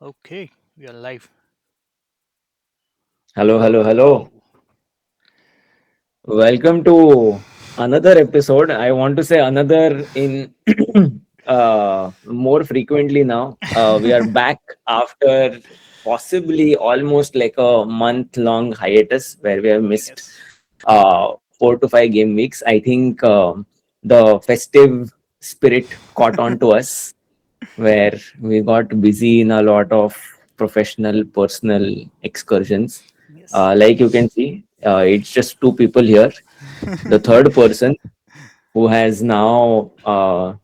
Okay, we are live. Hello, Hello, hello, hello. hello. Welcome to another episode. I want to say another in more frequently now. We are back after possibly almost like a month long hiatus where we have missed Yes. 4 to 5 game weeks. I think the festive spirit caught on to us where we got busy in a lot of professional, personal excursions. Yes. Like you can see, it's just two people here. The third person who has now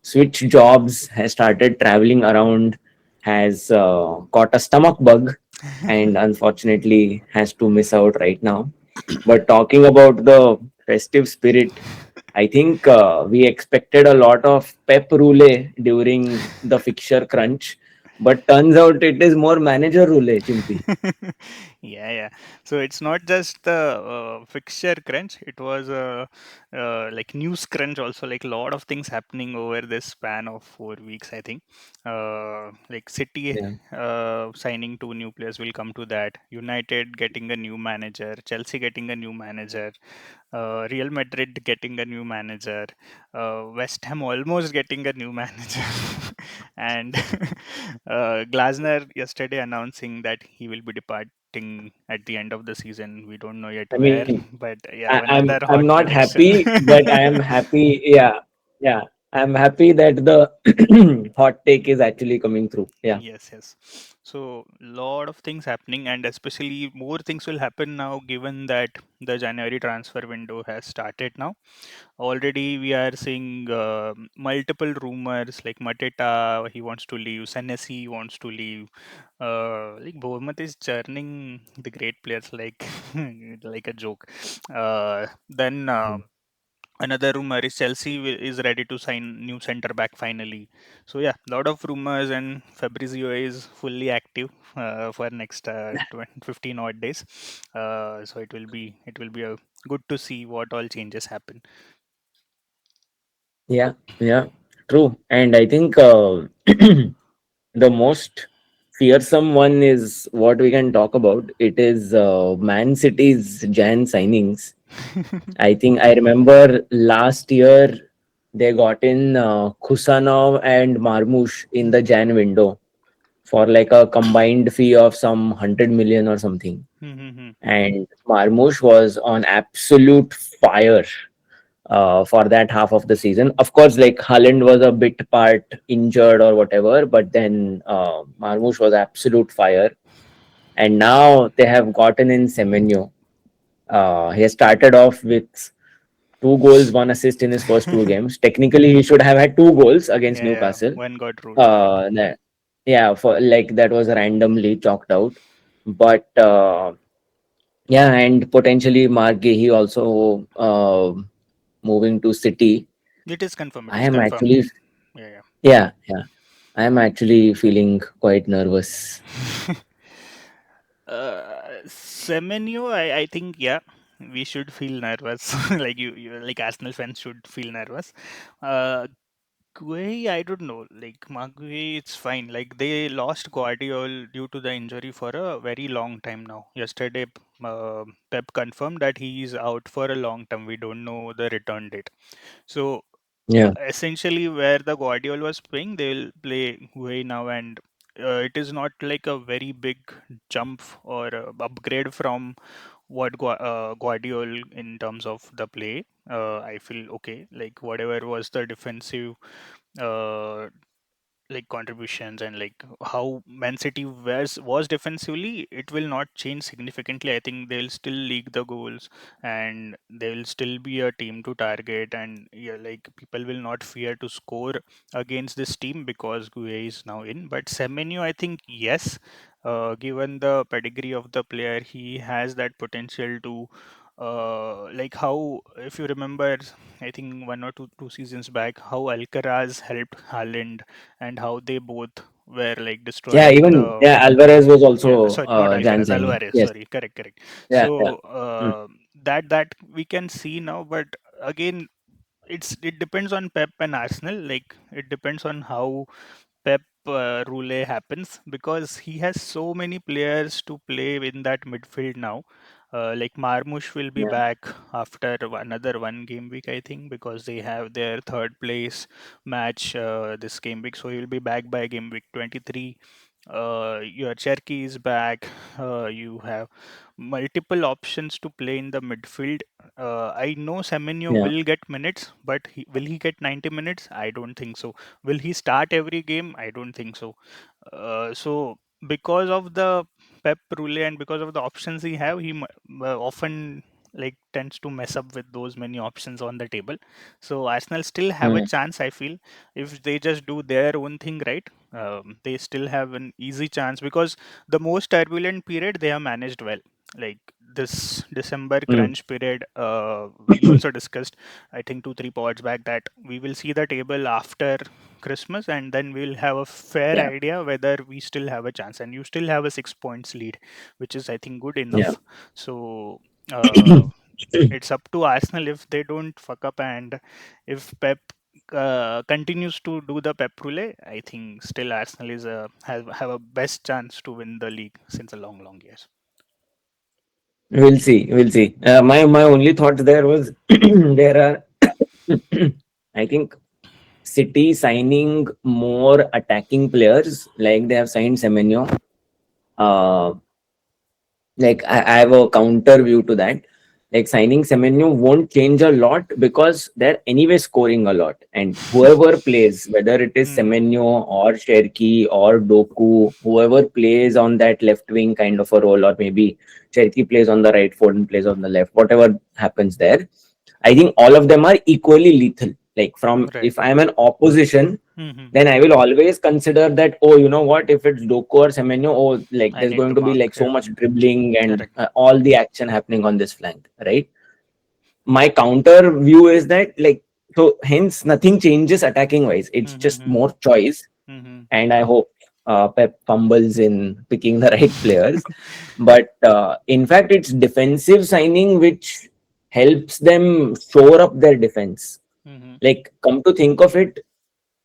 switched jobs, has started traveling around, has got a stomach bug, and unfortunately has to miss out right now. But talking about the festive spirit, I think we expected a lot of pep roule during the fixture crunch, but turns out it is more manager roule, Chimpy. Yeah, yeah. So it's not just the fixture crunch. It was like news crunch also. Like a lot of things happening over this span of 4 weeks. I think. Like City Yeah. signing two new players. Will come to that. United getting a new manager. Chelsea getting a new manager. Real Madrid getting a new manager, West Ham almost getting a new manager, and Glasner yesterday announcing that he will be departing at the end of the season. We don't know yet I where, mean, but yeah, I, I'm another I'm hot not prediction. happy, but I am happy. Yeah, yeah. I'm happy that the hot take is actually coming through. Yeah, Yes, yes. So lot of things happening, and especially more things will happen now, given that the January transfer window has started now. Already we are seeing multiple rumors like Mateta he wants to leave, Senesi wants to leave. Like Bournemouth is churning the great players like like a joke. Then another rumor is Chelsea is ready to sign new centre back finally. So yeah, lot of rumors, and Fabrizio is fully active for next 15 odd days. So it will be a good to see what all changes happen. yeah, yeah. True. And I think the most fearsome one is what we can talk about. It is Man City's Jan signings. I think I remember last year they got in Kusanov and Marmoush in the Jan window for like a combined fee of some 100 million or something. And Marmoush was on absolute fire for that half of the season. Of course, like Haaland was a bit part injured or whatever, but then Marmoush was absolute fire. And now they have gotten in Semenyo. He has started off with 2 goals, 1 assist in his first 2 games. Technically, he should have had 2 goals against Yeah, yeah, Newcastle. one got ruled for it. That, yeah, for like that was randomly chalked out. But yeah, and potentially Mark Gahey also moving to City. It is confirmed. It I is am confirmed. actually, Yeah, yeah, yeah, I am actually feeling quite nervous. yeah. Semenyo, I think yeah, we should feel nervous. Like like Arsenal fans should feel nervous. Uh, Guay, I don't know. Like Maguire, it's fine. Like they lost Guardiola due to the injury for a very long time now. Yesterday, Pep confirmed that he is out for a long time. We don't know the return date. So Yeah, essentially, where the Guardiola was playing, they'll play Guay now, and it is not like a very big jump or upgrade from what Guardiola in terms of the play. I feel okay. Like whatever was the defensive uh, like contributions and like how Man City was defensively, it will not change significantly. I think they'll still leak the goals and they will still be a team to target, and yeah, like people will not fear to score against this team because Gueye is now in. But Semenyo, I think yes, given the pedigree of the player, he has that potential to like how, if you remember, I think one or two seasons back, how Alcaraz helped Haaland and how they both were like yeah. destroying Even the, yeah, Alvarez was yeah, also sorry, not Jan Alcaraz, signing. Alvarez, Yes, sorry, correct, correct. yeah, yeah. So Mm. that we can see now, but again, it depends on Pep and Arsenal. Like it depends on how Pep roulette happens, because he has so many players to play in that midfield now. Like Marmush will be Yeah. back after another one game week, I think, because they have their third place match this game week. So he will be back by game week 23. Your Cherky is back. You have multiple options to play in the midfield. I know Semenyo Yeah. will get minutes, but will he get 90 minutes? I don't think so. Will he start every game? I don't think so. So because of the Pep Rule and because of the options he have, often like tends to mess up with those many options on the table. So Arsenal still have a Mm, chance, I feel, if they just do their own thing right. They still have an easy chance, because the most turbulent period they have managed well. Like this December mm. crunch period, we also discussed, I think 2 3 pods back, that we will see the table after Christmas, and then we'll have a fair Yeah. idea whether we still have a chance. And you still have a 6 points lead, which is, I think, good Yeah. enough. So it's up to Arsenal if they don't fuck up, and if Pep continues to do the Pep Rule, I think still Arsenal is a have a best chance to win the league since a long years. We'll see. We'll see. My only thought there was there are, I think, City signing more attacking players, like they have signed Semenyo. Uh, like I have a counter view to that. Like signing Semenyo won't change a lot because they're anyway scoring a lot, and whoever plays, whether it is Hmm. Semenyo or Cherki or Doku, whoever plays on that left wing kind of a role, or maybe Cherki plays on the right, Foden plays on the left, whatever happens there, I think all of them are equally lethal. Like from Right. if I'm an opposition, Hmm. then I will always consider that, oh, you know what, if it's Doku or Semenyo, oh, like I there's need going to to be mark. like so Yeah. much dribbling and Correct. all the action happening on this flank, right? My counter view is that, like, so hence nothing changes attacking wise. It's just Hmm. more choice, Hmm. and I hope Pep fumbles in picking the right players. But in fact, it's defensive signing which helps them shore up their defense. Hmm. Like, come to think of it,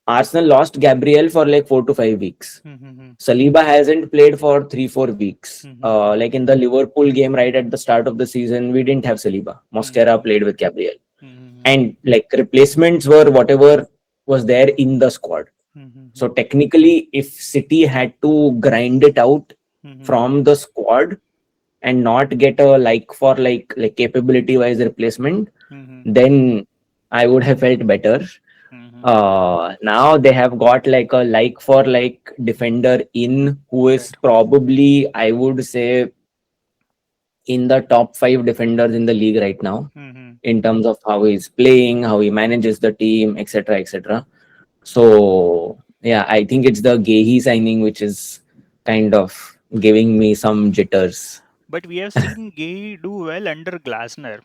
Arsenal lost Gabriel for like 4 to 5 weeks. Hmm. Saliba hasn't played for 3 4 weeks. Hmm. Like in the Liverpool game right at the start of the season, we didn't have Saliba. Mosquera Hmm. played with Gabriel, Hmm. and like replacements were whatever was there in the squad. Hmm. So technically, if City had to grind it out Hmm. from the squad and not get a like for like capability wise replacement, Hmm. then I would have felt better. Hmm. Now they have got like a like for like defender in who is Right. probably, I would say, in the top five defenders in the league right now, Hmm. in terms of how he's playing, how he manages the team, etc., etc. So yeah, I think it's the Gehi signing which is kind of giving me some jitters. But we have seen Gay do well under Glasner.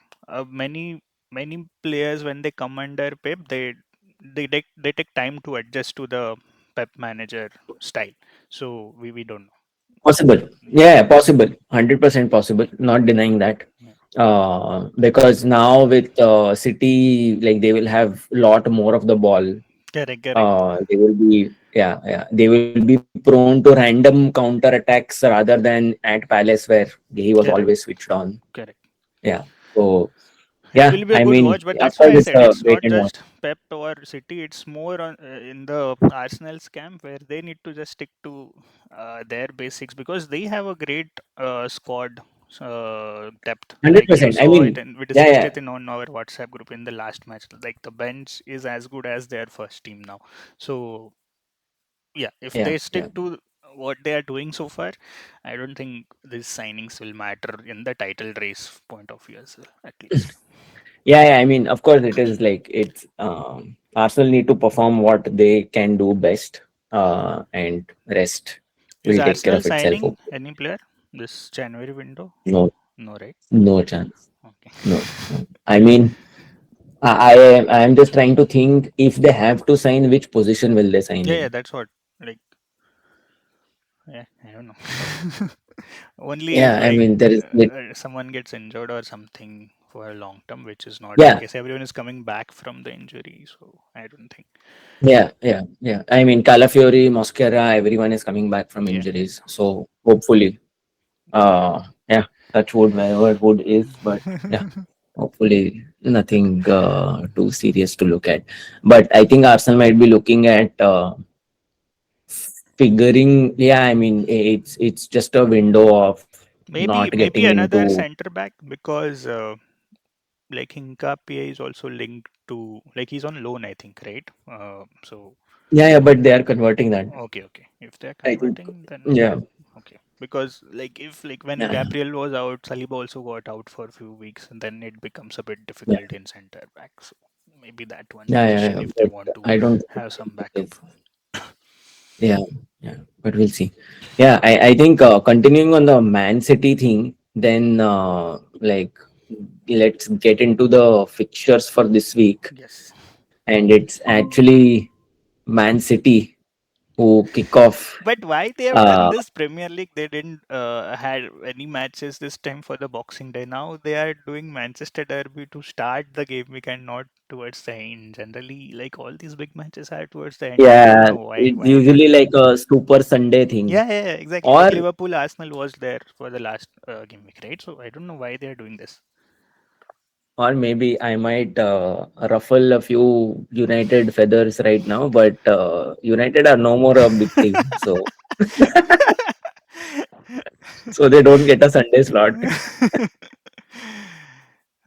Many players, when they come under Pep, they take time to adjust to the Pep manager style. So we don't know. Possible. Yeah, possible. 100% possible. Not denying that. Yeah. Because now with City, like they will have a lot more of the ball. Correct, correct, They will be, yeah, yeah. They will be prone to random counter attacks rather than at Palace where he was always correct, switched on. correct. Yeah. So It yeah, will be a I good mean, watch, but of that's course why I it's said a it's wait not and watch. just Pep or City. It's more on in the Arsenal camp, where they need to just stick to their basics, because they have a great squad depth. Hundred Like you percent. I saw it, mean, and we yeah, discussed yeah, it in on our WhatsApp group in the last match. Like the bench is as good as their first team now. So yeah, if yeah, they yeah. stick to what they are doing so far, I don't think these signings will matter in the title race point of view as well, at least. Yeah, yeah. I mean, of course, it is like it's Arsenal need to perform what they can do best, and rest Is will take care Arsenal of itself. signing any player this January window? No, No, right? no chance. Okay. No, no. I mean, I am just trying to think if they have to sign, which position will they sign Yeah, in? that's what. Like, yeah, I don't know. Only if Yeah, I like mean, there is someone gets injured or something for a long term, which is not the Yeah, case. Everyone is coming back from the injury, so I don't think. yeah. I mean, Calafiori, Mosquera, everyone is coming back from Yeah. injuries. So hopefully, yeah, touch wood wherever wood is, but yeah, hopefully nothing too serious to look at. But I think Arsenal might be looking at figuring. Yeah, I mean, it's just a window of not getting Maybe another into. center back because like Hincapié is also linked to, like, he's on loan, I think, right? So Yeah, but they are converting that. okay. If they're I think. converting, then Yeah, okay. Because like if like when yeah, Gabriel was out, Saliba also got out for a few weeks, and then it becomes a bit yeah, difficult in center back. So maybe that one yeah. position if they But want to I don't think have some it backup. is. Yeah, yeah. But we'll see. Yeah, I think continuing on the Man City thing, then like let's get into the fixtures for this week, Yes. and it's actually Man City who kick off. But why they have done Uh, this Premier League? They didn't had any matches this time for the Boxing Day. Now they are doing Manchester Derby to start the game week and not towards the end. Generally, like all these big matches are towards the end. I don't yeah, know why. it's Why they are usually doing like this? a Super Sunday thing, Yeah, exactly. or Like Liverpool, Arsenal was there for the last game week, right? So I don't know why they are doing this. maybe I might ruffle a few United feathers right now, but United are no more a big team, so they don't get a Sunday slot.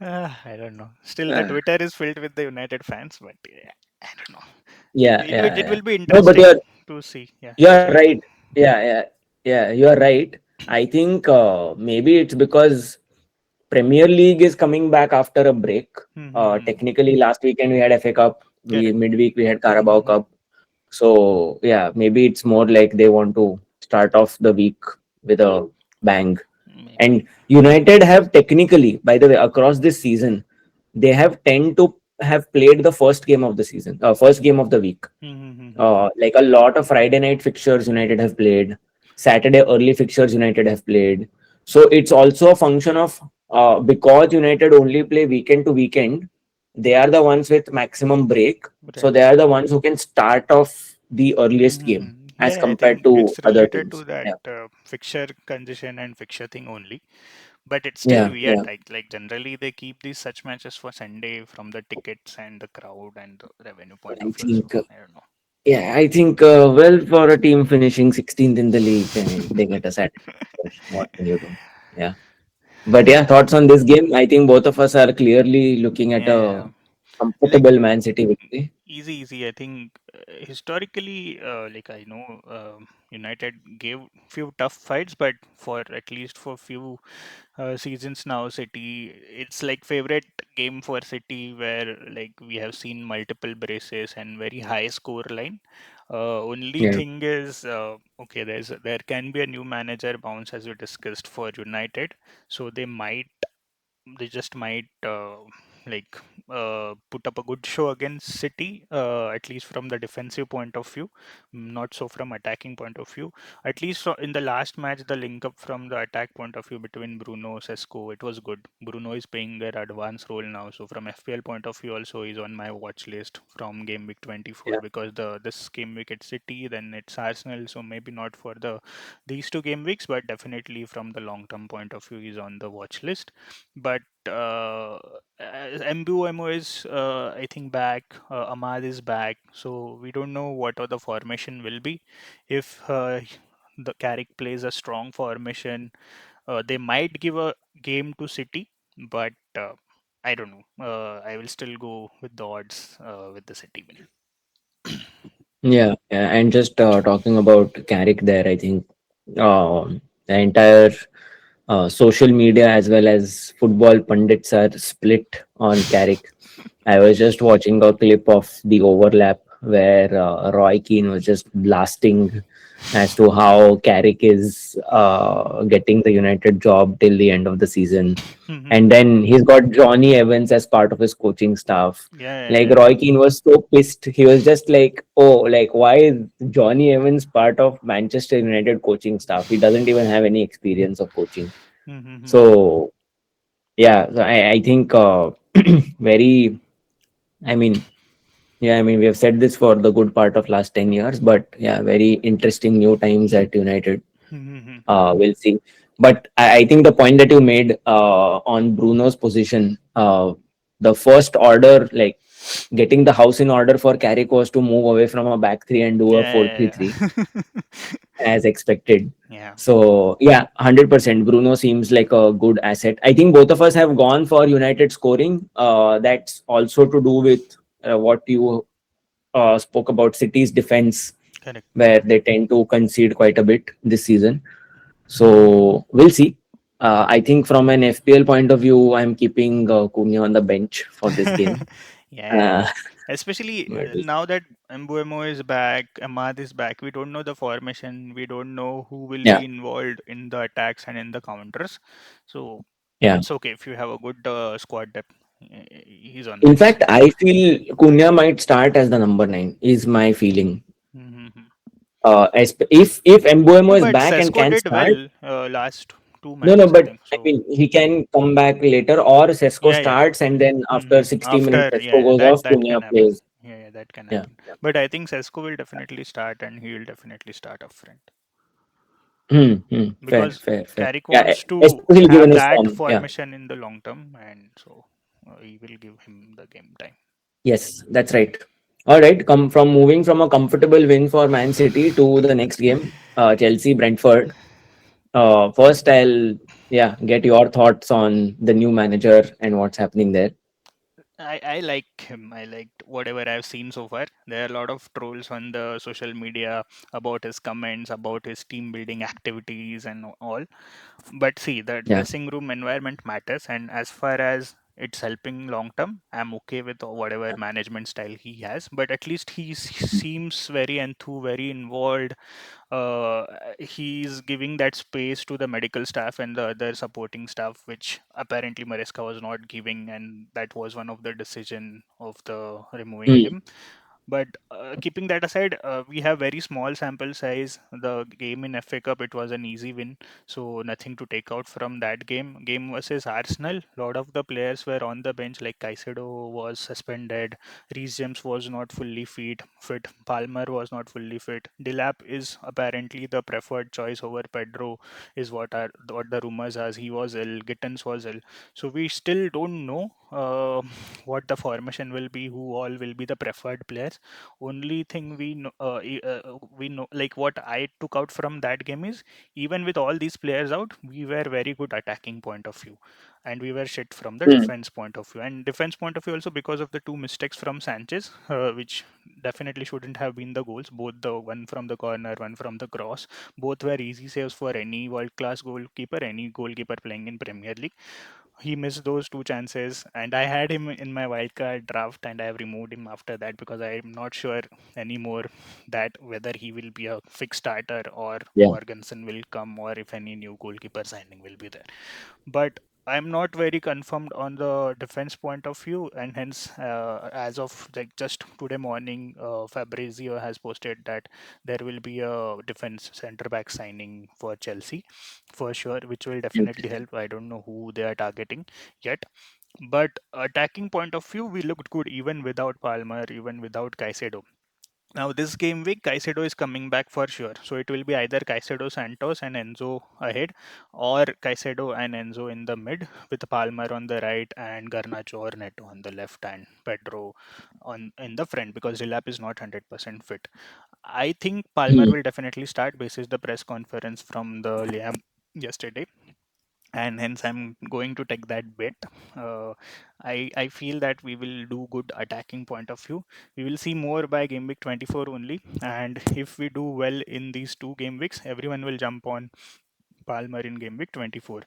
I don't know. Still, the Uh, Twitter is filled with the United fans, but yeah, I don't know. yeah, yeah, It yeah. will be No, but interesting to see. Yeah, you're sorry. right. Yeah. You're right. I think maybe it's because Premier League is coming back after a break. Mm-hmm. Technically, last weekend we had FA Cup. We Correct. midweek we had Carabao Mm-hmm. Cup. So yeah, maybe it's more like they want to start off the week with a bang. Maybe. And United have technically, by the way, across this season, they have tend to have played the first game of the season, first game of the week. Mm-hmm. Like a lot of Friday night fixtures United have played, Saturday early fixtures United have played. So it's also a function of because United only play weekend to weekend, they are the ones with maximum break. So Right. they are the ones who can start off the earliest game Mm-hmm. as Yeah, I compared think to it's other related to teams. that Yeah, fixture condition and fixture thing only. But it's still yeah. weird. Like generally they keep these such matches for Sunday from the tickets and the crowd and the revenue point I of view. So think. I don't know. Yeah, I think well for a team finishing 16th in the league, I mean they get a Saturday. What can you do? Yeah. But yeah, thoughts on this game? I think both of us are clearly looking at a Yeah, like comfortable Man City victory. easy. I think historically, like I know, United gave few tough fights, but for at least for few seasons now, City, it's like favorite game for City where like we have seen multiple braces and very high score line. Only Yeah, thing is, okay, there can be a new manager bounce as we discussed for United, so they just might like put up a good show against City, at least from the defensive point of view, not so from attacking point of view. At least in the last match, the link up from the attack point of view between Bruno Sesko, it was good. Bruno is playing their advanced role now, so from FPL point of view, also is on my watch list from game week 24 yeah, because the this game week it's City, then it's Arsenal, so maybe not for these two game weeks, but definitely from the long term point of view, is on the watch list. But MBOMO is I think back. Ahmad is back, so we don't know what the formation will be. If the Carrick plays a strong formation, they might give a game to City, but I don't know. I will still go with the odds with the City win. yeah. And just talking about Carrick there, I think the entire social media as well as football pundits are split on Carrick. I was just watching a clip of the overlap where Roy Keane was just blasting as to how Carrick is getting the United job till the end of the season. And then he's got Johnny Evans as part of his coaching staff. Like Yeah, Roy Keane was so pissed. He was just like, "Oh, like why is Johnny Evans part of Manchester United coaching staff? He doesn't even have any experience of coaching." yeah. So Yeah, so I think very, I mean, yeah, I mean, we have said this for the good part of last 10 years, but yeah, very interesting new times at United. We'll see. But I think the point that you made on Bruno's position, the first order, like getting the house in order for Carrick was to move away from a back three and do a Yeah, 4-3-3 yeah, yeah. as expected. Yeah. So yeah, 100%. Bruno seems like a good asset. I think both of us have gone for United scoring. That's also to do with what you spoke about City's defense, Correct. where they tend to concede quite a bit this season. So we'll see. I think from an FPL point of view, I'm keeping Cunha on the bench for this game. Yeah, Uh, especially but we'll see. now that Mbuemo is back, Ahmad is back, we don't know the formation, we don't know who will Yeah, be involved in the attacks and in the counters. So yeah. it's okay if you have a good squad depth. He's on In bench. fact, I feel Cunha might start as the number nine. Is my feeling. Hmm. If Mbuemo No, is but back and Sesko can did start, well last two no, no, matches, I but think. I So mean, he can come back later, or Sesko yeah, yeah. starts and then after 60 minutes, After, Sesko yeah, goes that off, that Cunha can happen. plays. Yeah, yeah, that can Yeah. happen. But I think Sesko will definitely start, and he will definitely start up front Fair, because fair, fair. Carrick Yeah, wants to especially given have his that form. Yeah. formation in the long term, and so he will give him the game time. Yes, that's right. All right, come from moving from a comfortable win for Man City to the next game, Chelsea Brentford. First, I'll get your thoughts on the new manager and what's happening there. I like him. I liked whatever I've seen so far. There are a lot of trolls on the social media about his comments, about his team building activities, and all. But see, the Yeah. dressing room environment matters, and as far as it's helping long term, I'm okay with whatever management style he has. But at least seems very very involved. uh, he's giving that space to the medical staff and the other supporting staff, which apparently Maresca was not giving, and that was one of the decision of the removing Mm, him. But keeping that aside, we have very small sample size. The game in FA Cup, it was an easy win, so nothing to take out from that game. Game versus Arsenal, a lot of the players were on the bench, like Caicedo was suspended, Reece James was not fully fit, Palmer was not fully fit. Delap is apparently the preferred choice over Pedro, is what the rumors as he was ill. Gittins was ill, so we still don't know what the formation will be, who all will be the preferred players. Only thing we know, like what I took out from that game is, even with all these players out, we were very good attacking point of view, and we were shit from the mm, defense point of view. And defense point of view also, because of the two mistakes from Sanchez, which definitely shouldn't have been the goals. Both, the one from the corner, one from the cross, both were easy saves for any world class goalkeeper, any goalkeeper playing in Premier League. He missed those two chances, and I had him in my wildcard draft, and I have removed him after that because I'm not sure anymore that whether he will be a fixed starter or yeah. Morganson will come, or if any new goalkeeper signing will be there. But I'm not very confirmed on the defense point of view, and hence, as of like just today morning, Fabrizio has posted that there will be a defense centre back signing for Chelsea for sure, which will definitely help. I don't know who they are targeting yet, but attacking point of view, we looked good even without Palmer, even without Caicedo. Now, this game week, Caicedo is coming back for sure. So it will be either Caicedo, Santos, and Enzo ahead, or Caicedo and Enzo in the mid, with Palmer on the right and Garnacho or Neto on the left, and Pedro on in the front, because Relap is not 100% fit. I think Palmer Mm, will definitely start basis the press conference from the Liam yesterday, and hence I'm going to take that bet. Uh, I feel that we will do good attacking point of view. We will see more by game week 24 only, and if we do well in these two game weeks, everyone will jump on Palmer in game week 24.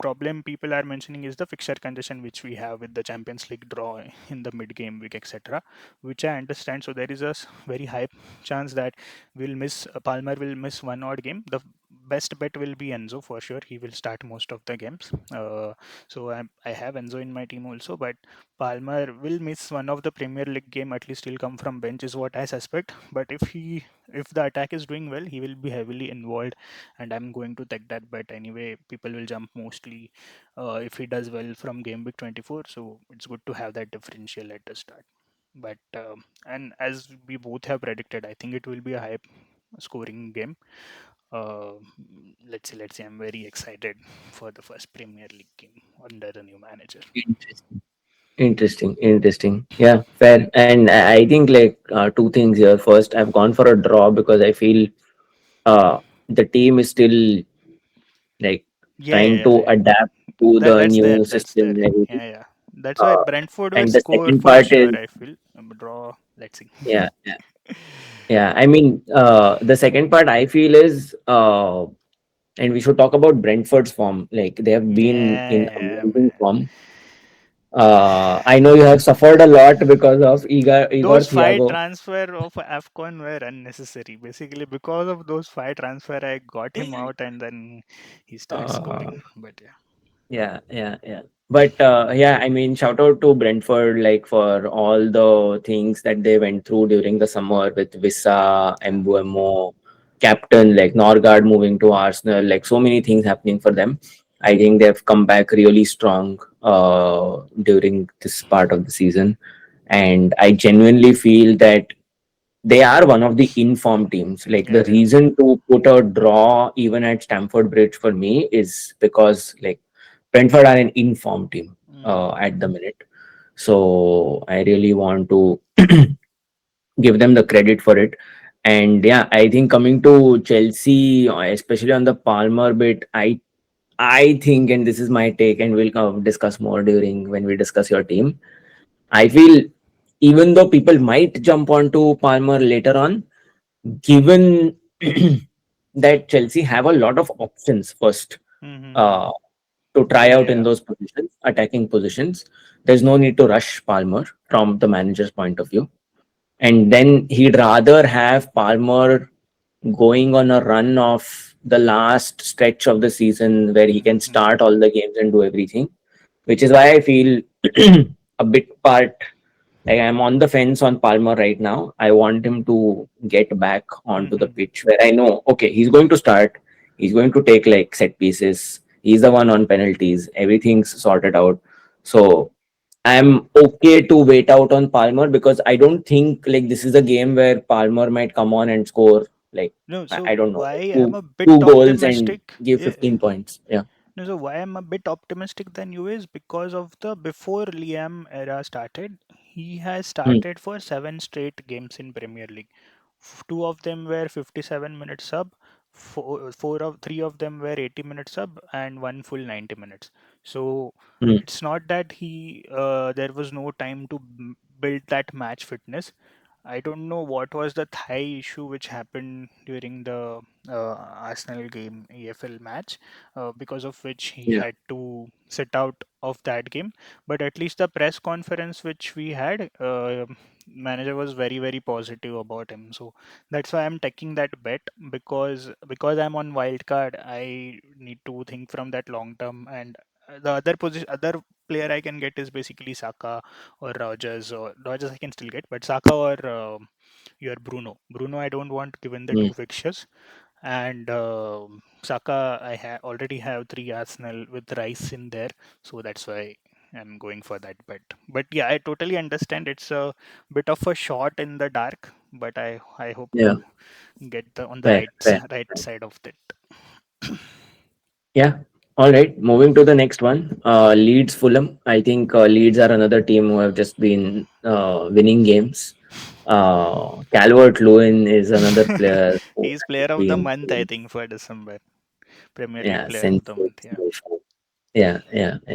Problem people are mentioning is the fixture congestion which we have with the Champions League draw in the mid game week, etc., which I understand. So there is a very high chance that we'll miss Palmer will miss one odd game. The best bet will be Enzo for sure. He will start most of the games. I have Enzo in my team also, but Palmer will miss one of the Premier League game. At least he'll come from bench, is what I suspect. But if the attack is doing well, he will be heavily involved, and I'm going to take that bet anyway. People will jump mostly if he does well from game week 24. So it's good to have that differential at the start. But and as we both have predicted, I think it will be a high scoring game. Uh, let's see. I'm very excited for the first Premier League game under the new manager. Interesting. Interesting. Yeah, fair. And I think like two things here. First, I've gone for a draw because I feel the team is still like Yeah, trying yeah, to yeah. adapt to That the that's there. new That's system there. and everything. Yeah, yeah. That's why Uh, Brentford will and the score second for part is sure. I feel draw. Let's see. yeah, yeah, yeah. I mean, the second part I feel is and we should talk about Brentford's form. Like they have been in Yeah, amazing man. form. I know you have suffered a lot because of Igor Those five Thiago. transfer of AFCON were unnecessary. Basically, because of those five transfer, I got him out, and then he starts Uh, scoring. But yeah, yeah. But yeah, I mean, shout out to Brentford, like for all the things that they went through during the summer with Vissa, yeah, Mbuemo, captain, like Norgard moving to Arsenal, like so many things happening for them. I think they've come back really strong during this part of the season. And I genuinely feel that they are one of the informed teams. Like the yeah, yeah. reason to put a draw even at Stamford Bridge for me is because like Brentford are an informed team Mm-hmm. at the minute. So I really want to give them the credit for it. And yeah, I think coming to Chelsea, especially on the Palmer bit, I think, and this is my take, and we'll discuss more during when we discuss your team. I feel even though people might jump onto Palmer later on, given that Chelsea have a lot of options first Mm-hmm. uh, to try Yeah, out in yeah. those positions, attacking positions. There's no need to rush Palmer from the manager's point of view. And then he'd rather have Palmer going on a run of the last stretch of the season where he can Mm-hmm. start all the games and do everything, which is why I feel a bit part like I'm on the fence on Palmer right now. I want him to get back onto the Mm-hmm. pitch where I know, okay, he's going to start. He's going to take like set pieces. He's the one on penalties. Everything's sorted out. So I'm okay to wait out on Palmer because I don't think like this is a game where Palmer might come on and score like No, I so don't know why like I'm a bit two goals and optimistic. give Yeah. 15 points. Yeah. No, so why I'm a bit optimistic than you is because of the before Liam era started, he has Hmm. started for seven straight games in Premier League. Two of them were 57 minutes sub, three of them were 80 minutes sub, and one full 90 minutes. So Hmm. it's not that there was no time to build that match fitness. I don't know what was the thigh issue which happened during the Arsenal game EFL match, because of which he Yeah. had to sit out of that game. But at least the press conference which we had, manager was very positive about him. So that's why I'm taking that bet, because I'm on wildcard. I need to think from that long term, and other player I can get is basically Saka or Rogers. Or Rogers I can still get, but Saka or your Bruno I don't want given the Hmm. two fixtures. And Saka I already have three Arsenal with Rice in there, so that's why I'm going for that bet. But yeah, I totally understand it's a bit of a shot in the dark, but I hope Yeah. to get the on the Fair. Fair. right side of that. Yeah. All right. Moving to the next one. Leeds Fulham. I think Leeds are another team who have just been winning games. Calvert Lewin is another player who He's has player of the been month, I think, for December. Premier League yeah, player of the month. Yeah. sensational. Yeah.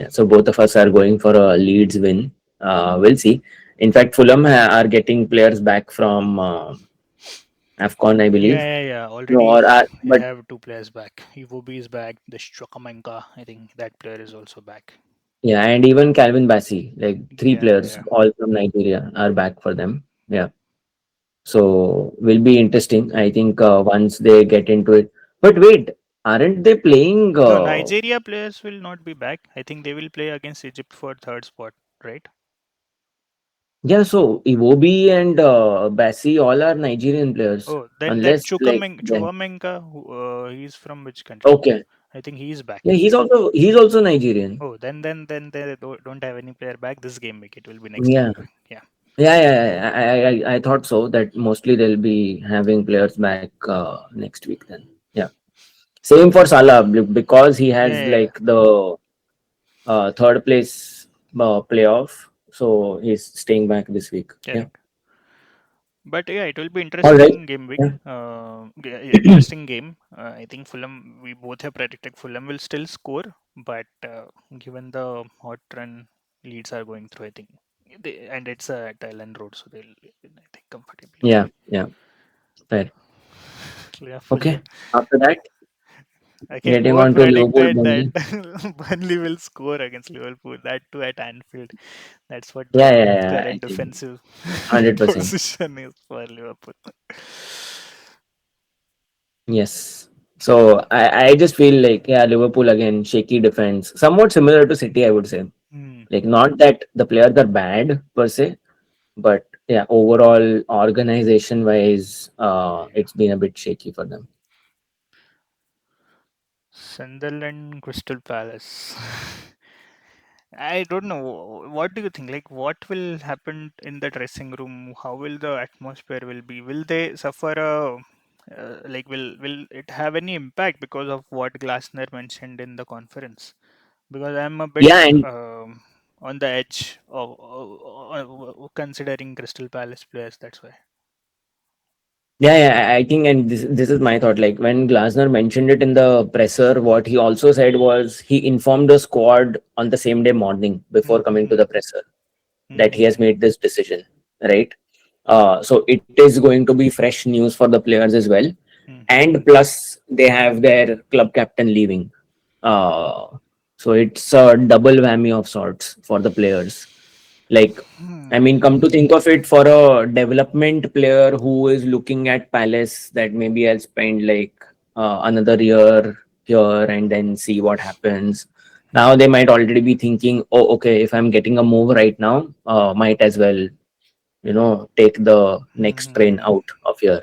So both of us are going for a Leeds win. We'll see. In fact, Fulham are getting players back from AFCON, I Yeah, believe. yeah, yeah. No, Already I but have two players back. Iwobi is back. The Strokomenka, I think that player is also back. yeah, and even Calvin Bassey, like three Yeah, players, yeah. all from Nigeria, are back for them. Yeah. So will be interesting. I think once they get into it. But wait, Aren't they playing? No, Nigeria players will not be back. I think they will play against Egypt for third spot, right? Yeah, so Iwobi and Bassi all are Nigerian players, Oh, then that unless like then. Chukamenka, he's from which country? Okay, I think he is back. yeah, he's also Nigerian. Oh, then they don't have any player back this game week. It will be next Yeah, game week. Yeah. yeah. I thought so that mostly they'll be having players back next week then. Yeah, same for Salah because he Yeah, has yeah, yeah. like the third place playoff, so he's staying back this week. Yeah. Correct. But yeah, it will be All right. interesting game week. Yeah. Interesting game. I think Fulham. We both have predicted Fulham will still score, but given the hot run leads are going through, I think, and it's at Ellen Road, so they'll, I think, comfortably win. Yeah. Yeah. Fair. Yeah, Okay. Fulham. After that, I can getting more on to Liverpool predicted that Burnley. Burnley will score against Liverpool. That too at Anfield. That's what Yeah, the yeah, yeah. current Actually, defensive 100%. position is for Liverpool. Yes. So I just feel like, yeah, Liverpool again, shaky defense, somewhat similar to City, I would say. Hmm. Like, not that the players are bad per se, but yeah, overall organization wise, Yeah. it's been a bit shaky for them. Sunderland, Crystal Palace. I don't know. What do you think? Like, what will happen in the dressing room? How will the atmosphere will be? Will they suffer a like? Will it have any impact because of what Glasner mentioned in the conference? Because I'm a bit Yeah, and on the edge of considering Crystal Palace players. That's why. yeah, yeah, I think, and this is my thought. Like when Glasner mentioned it in the presser, what he also said was he informed the squad on the same day morning before coming to Mm-hmm. the presser that he has made this decision, right? So it is going to be fresh news for the players as well, and plus they have their club captain leaving. Uh, so it's a double whammy of sorts for the players. Like, I mean, come to think of it, for a development player who is looking at Palace that maybe has spent like another year here and then see what happens. Now they might already be thinking, oh, okay, if I'm getting a move right now, might as well, take the next train Mm-hmm. out of here.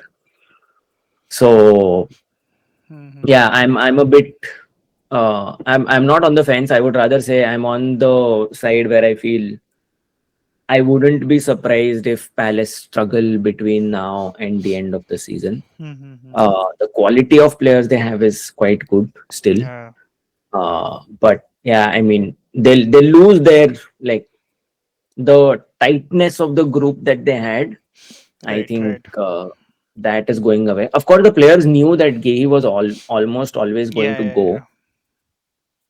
So yeah, I'm a bit I'm not on the fence. I would rather say I'm on the side where I feel I wouldn't be surprised if Palace struggle between now and the end of the season. The quality of players they have is quite good still. Yeah. But yeah, I mean they'll lose their, like, the tightness of the group that they had. I Right. think Right. that is going away. Of course, the players knew that Gay was almost always going Yeah. to Yeah. Yeah.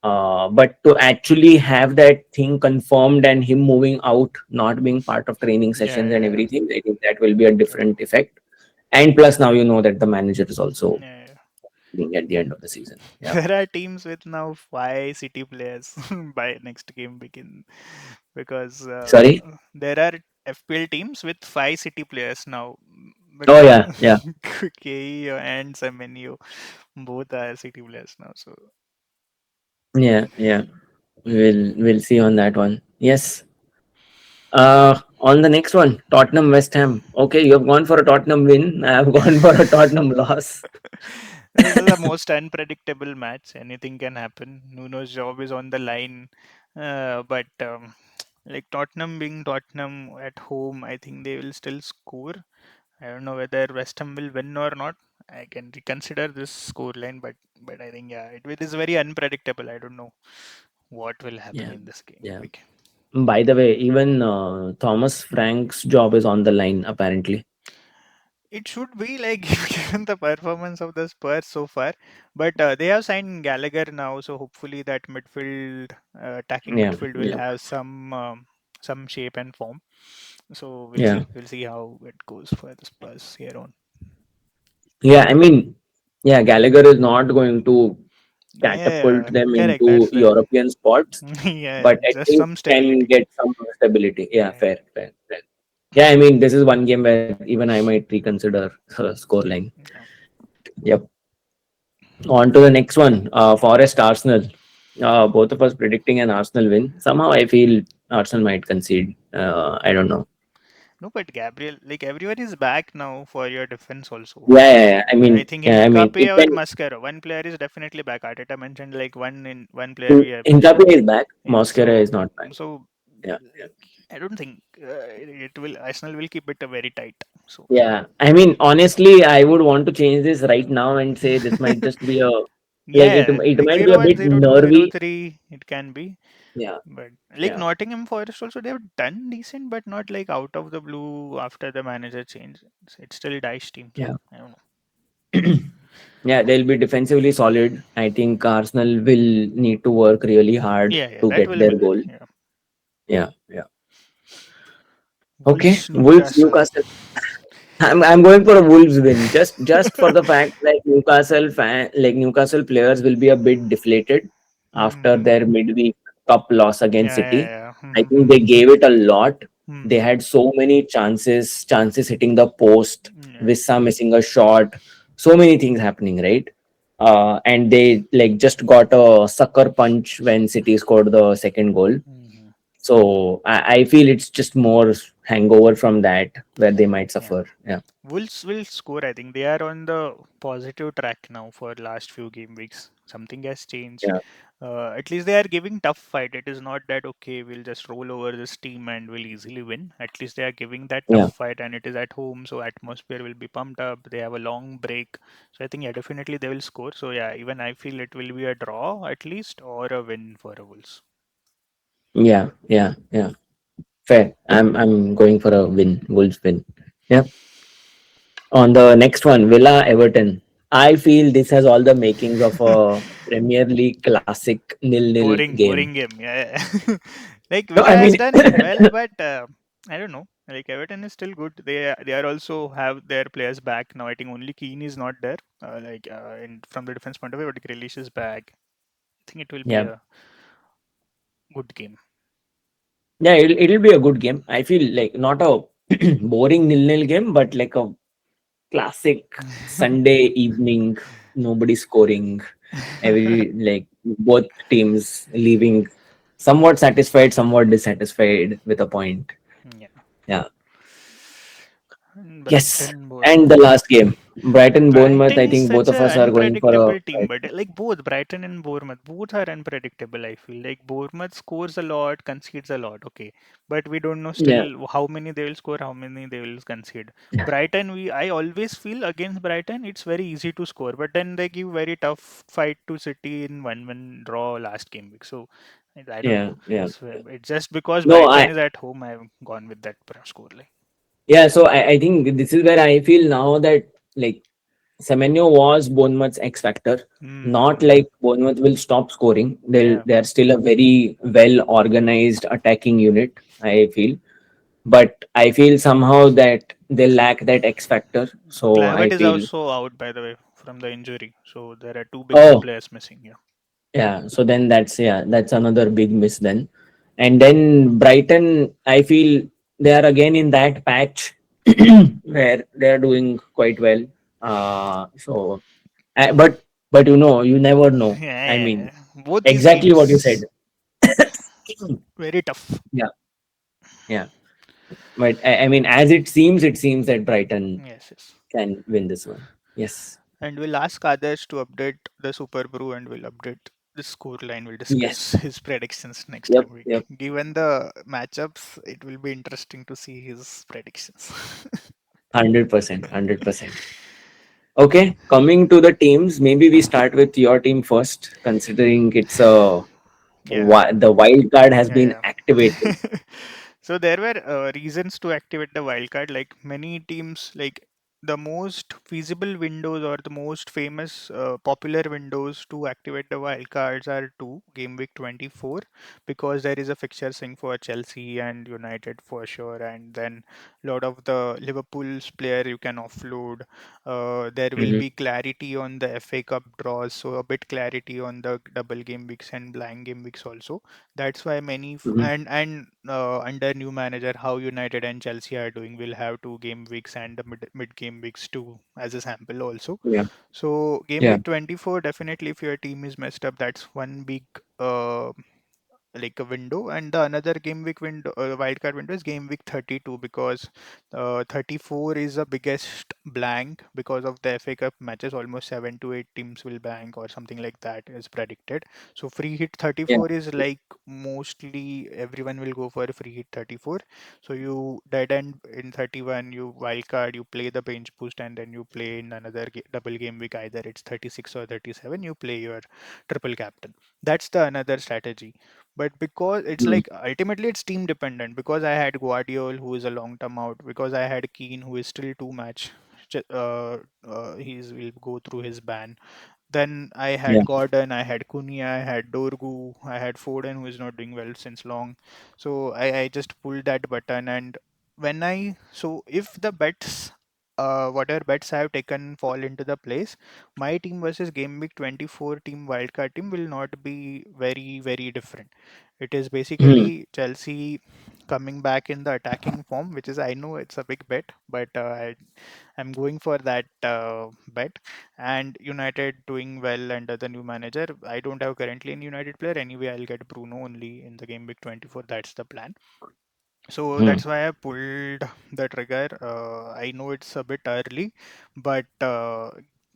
go. But to actually have that thing confirmed and him moving out, not being part of training Yeah. sessions and Yeah. everything, I think that will be a True. different effect. And plus, now you know that the manager is also Yeah. Yeah. being at the end of the season. Yeah. There are teams with now five city players by next game begin because Sorry. there are FPL teams with five city players now Oh because yeah, yeah, KE and Semenyo both are city players now. So yeah, yeah. We'll see on that one. Yes. On the next one, Tottenham West Ham. Okay, you have gone for a Tottenham win. I have gone for a Tottenham loss. this is the most unpredictable match. Anything can happen. Nuno's job is on the line, but like Tottenham being Tottenham at home, I think they will still score. I don't know whether West Ham will win or not. I can reconsider this scoreline, but I think yeah, it is very unpredictable. I don't know what will happen Yeah, in this game. yeah. By the way, even Thomas Frank's job is on the line apparently. It should be like given the performance of the Spurs so far, but they have signed Gallagher now, so hopefully that midfield, attacking Yeah, midfield, will yeah, have some shape and form. So we'll yeah, see. We'll see how it goes for the Spurs here on. yeah. I mean, yeah, Gallagher is not going to catapult Yeah, them correct. into That's the European spots, yeah, but at just least some can stability. get some stability. Yeah, Yeah. fair, fair, fair. Yeah, I mean, this is one game where even I might reconsider scoreline. Yeah. Yep. On to the next one. Forest Arsenal. Both of us predicting an Arsenal win. Somehow I feel Arsenal might concede. I don't know. No, but Gabriel, like everyone is back now for your defense also. Yeah, yeah, yeah. I think I mean, Hincapié or even Mascara, one player is definitely back. Arteta mentioned like one player we have missed. Hincapié is back. Yeah, Mosquera is not back. so Yeah. like I don't think it will. Arsenal will keep it very tight. So Yeah, I mean, honestly, I would want to change this right now and say this might just be a like yeah, it like might be a 0-1, bit 0-2, nervy. 0-3, it can be. Yeah, But like yeah, Nottingham Forest also they have done decent, but not like out of the blue after the manager change. It's still Dyche team, so yeah, I don't know. yeah. They'll be defensively solid. I think Arsenal will need to work really hard Yeah, yeah, to that get will their be there. goal. Yeah, Yeah, yeah. Okay, Wolves Wolves Newcastle. Newcastle. I'm going for a Wolves win. Just for the fact that Newcastle players will be a bit deflated after Hmm. their midweek cup loss against Yeah, City. yeah, I yeah. think they gave it a lot. They Hmm. had so many chances hitting the post, Yeah, Wissa missing a shot, so many things happening, right? And they like just got a sucker punch when City scored the second goal. hmm, So I feel it's just more hangover from that where they might yeah. suffer. Yeah. Wolves will score. I think they are on the positive track now for last few game weeks. Something has changed. Yeah. At least they are giving tough fight. It is not that okay, we'll just roll over this team and we'll easily win. At least they are giving that tough Yeah. fight, and it is at home, so atmosphere will be pumped up. They have a long break, so I think yeah, definitely they will score. So yeah, even I feel it will be a draw at least or a win for the Wolves. Yeah. Yeah. Yeah. Fair. I'm going for a win. Wolves win. Yeah. On the next one, Villa Everton. I feel this has all the makings of a Premier League classic nil-nil game. Boring game. Yeah, yeah. Like No, Villa I has mean, done well, but I don't know. Like Everton is still good. They are also have their players back now. I think only Keane is not there. From the defense point of view, but Grealish is back. I think it will be yeah, a good game. yeah, it'll be a good game. I feel like not a boring nil-nil game, but like a classic Sunday evening, nobody scoring, every like both teams leaving somewhat satisfied, somewhat dissatisfied with a point. Yeah. Yeah. Yes. Brighton, And the Bournemouth. last game, Brighton Bournemouth. Brighton I is think both such of a us are going for a unpredictable team, but like both Brighton and Bournemouth, both are unpredictable. I feel like Bournemouth scores a lot, concedes a lot. Okay, but we don't know yeah. still how many they will score, how many they will concede. Brighton, I always feel against Brighton, it's very easy to score, but then they give very tough fight to City in 1-1 draw last game week. So I don't know. Yeah. Yeah. It's just because No, Brighton I is at home, I've gone with that score. Like, yeah. So I think this is where I feel now that like Semenyo was Bournemouth's X factor. Not hmm, like Bournemouth will stop scoring. yeah. They're still a very well organized attacking unit. I feel, but I feel somehow that they lack that X factor. So I Clavert is feel also out, by the way, from the injury. So there are two big oh players missing. Yeah. yeah. So then that's another big miss then. And then Brighton, I feel they are again in that patch where they are doing quite well. So but you never know. I Yeah, mean, yeah. Both these exactly what you said. teams very tough. Yeah, yeah. But I mean, as it seems that Brighton Yes, yes. can win this one. Yes, And we'll ask Adarsh to update the Super Brew and we'll update the score line. We'll discuss yes. his predictions next Yep, time week. yep. Given the matchups, it will be interesting to see his predictions. 100%, 100%. Okay, coming to the teams, maybe we start with your team first, considering it's Yeah. the wild card has been Yeah, activated. yeah. So there were reasons to activate the wildcard. Like many teams, like the most feasible windows or the most famous popular windows to activate the wildcards are two: game week 24, because there is a fixture sync for Chelsea and United for sure, and then lot of the Liverpool's player you can offload. There will Mhm, be clarity on the FA Cup draws, so a bit clarity on the double game weeks and blind game weeks also. That's why many mhm, under new manager, how United and Chelsea are doing, will have two game weeks and the mid game game weeks to as a sample also. Yeah. So game Yeah. week 24, definitely if your team is messed up, that's one big like a window. And the another game week window, wildcard window, is game week 32, because 34 is the biggest blank because of the FA Cup matches. Almost 7 to 8 teams will blank or something like that is predicted. So free hit Yeah. 34 is like mostly everyone will go for a free hit 34. So you dead end in 31, you wildcard, you play the bench boost, and then you play in another double game week, either it's 36 or 37, you play your triple captain. That's the another strategy. But because it's Mm. like ultimately it's team dependent, because I had Guardiol who is a long term out, because I had Keane who is still two match. He's will go through his ban. Then I Yeah. had Gordon, I had Cunha, I had Dorgu, I had Foden who is not doing well since long. So I just pulled that button, and when I so if the bets whatever bets I have taken fall into the place, my team versus Game Week 24 team wildcard team will not be very very different. It is Mm. basically Chelsea coming back in the attacking form, which is, I know it's a big bet, but I'm going for that bet. And United doing well under the new manager. I don't have currently any United player. Anyway, I'll get Bruno only in the game week 24. That's the plan. So Mm. that's why I pulled the trigger. I know it's a bit early, but